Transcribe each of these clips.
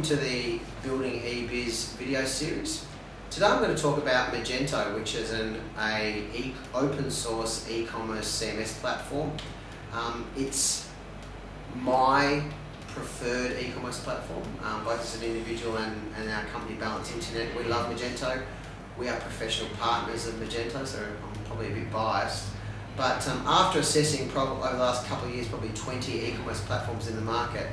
to the Building e-biz video series. Today I'm going to talk about Magento, which is an open source e-commerce CMS platform. It's my preferred e-commerce platform, both as an individual and our company Balance Internet. We love Magento. We are professional partners of Magento, so I'm probably a bit biased. But after assessing over the last couple of years, probably 20 e-commerce platforms in the market,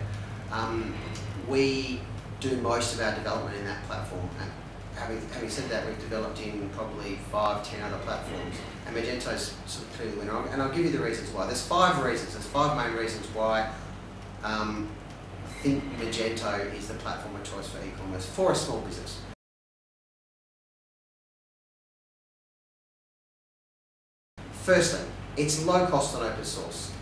we do most of our development in that platform. And having said that, we've developed in probably 5-10 other platforms, and Magento's sort of clearly the winner. And I'll give you the reasons why. There's 5 reasons. There's 5 main reasons why I think Magento is the platform of choice for e-commerce for a small business. Firstly, it's low cost and open source.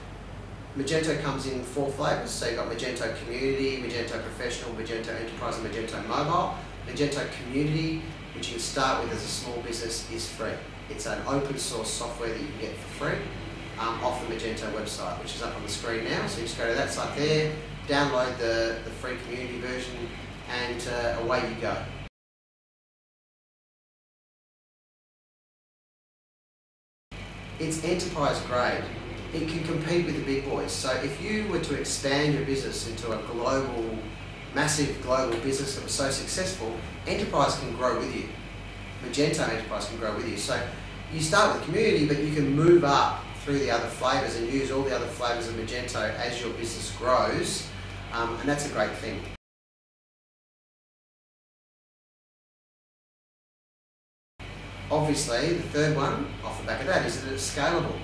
Magento comes in 4 flavours, so you've got Magento Community, Magento Professional, Magento Enterprise and Magento Mobile. Magento Community, which you can start with as a small business, is free. It's an open source software that you can get for free off the Magento website, which is up on the screen now. So you just go to that site there, download the free community version, and away you go. It's enterprise grade. It can compete with the big boys. So if you were to expand your business into a massive global business that was so successful, enterprise can grow with you. Magento Enterprise can grow with you. So you start with community, but you can move up through the other flavors and use all the other flavors of Magento as your business grows, and that's a great thing. Obviously, the third one off the back of that is that it's scalable.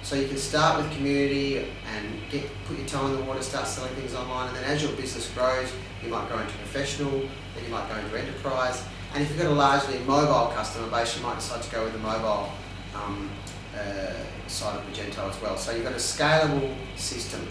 So you can start with community and put your toe in the water, start selling things online, and then as your business grows, you might go into professional, then you might go into enterprise, and if you've got a largely mobile customer base, you might decide to go with the mobile side of Magento as well. So you've got a scalable system.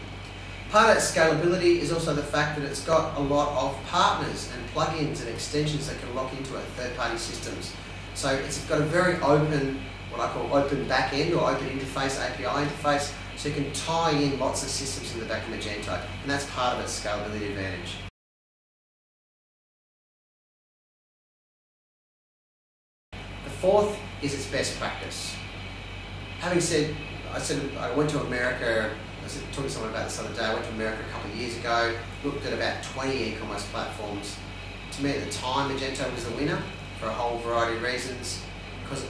Part of that scalability is also the fact that it's got a lot of partners and plugins and extensions that can lock into it, third-party systems. So it's got a very open, what I call open back-end or open interface, API interface, so you can tie in lots of systems in the back of Magento, and that's part of its scalability advantage. The fourth is its best practice. Having said, I went to America, I was talking to someone about this the other day. I went to America a couple of years ago, looked at about 20 e-commerce platforms. To me at the time, Magento was the winner for a whole variety of reasons,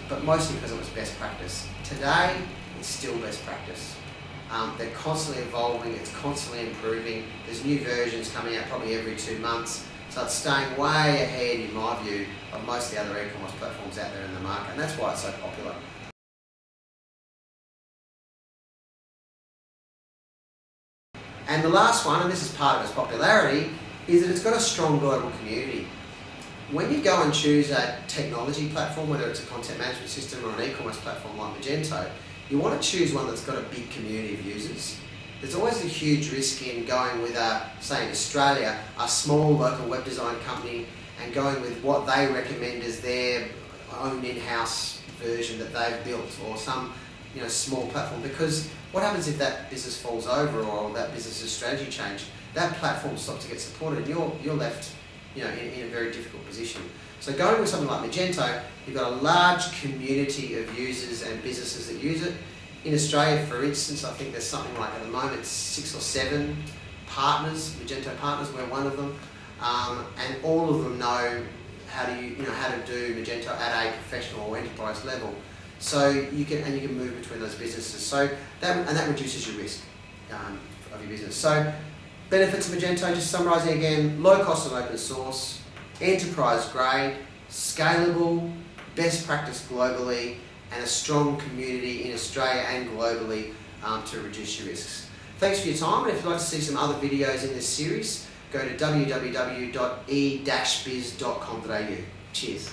but mostly because it was best practice. Today, it's still best practice. They're constantly evolving, it's constantly improving. There's new versions coming out probably every 2 months. So it's staying way ahead, in my view, of most of the other e-commerce platforms out there in the market, and that's why it's so popular. And the last one, and this is part of its popularity, is that it's got a strong global community. When you go and choose a technology platform, whether it's a content management system or an e-commerce platform like Magento, you want to choose one that's got a big community of users. There's always a huge risk in going with, say in Australia, a small local web design company and going with what they recommend as their own in-house version that they've built, or some small platform, because what happens if that business falls over or that business's strategy change? That platform stops to get supported and you're left in a very difficult position. So going with something like Magento, you've got a large community of users and businesses that use it. In Australia, for instance, I think there's something like, at the moment, 6 or 7 partners, Magento partners, we're one of them, and all of them know how to do Magento at a professional or enterprise level. So you can move between those businesses. So that reduces your risk of your business. So benefits of Magento, just summarising again: low cost and open source, enterprise grade, scalable, best practice globally, and a strong community in Australia and globally to reduce your risks. Thanks for your time, and if you'd like to see some other videos in this series, go to www.e-biz.com.au. Cheers.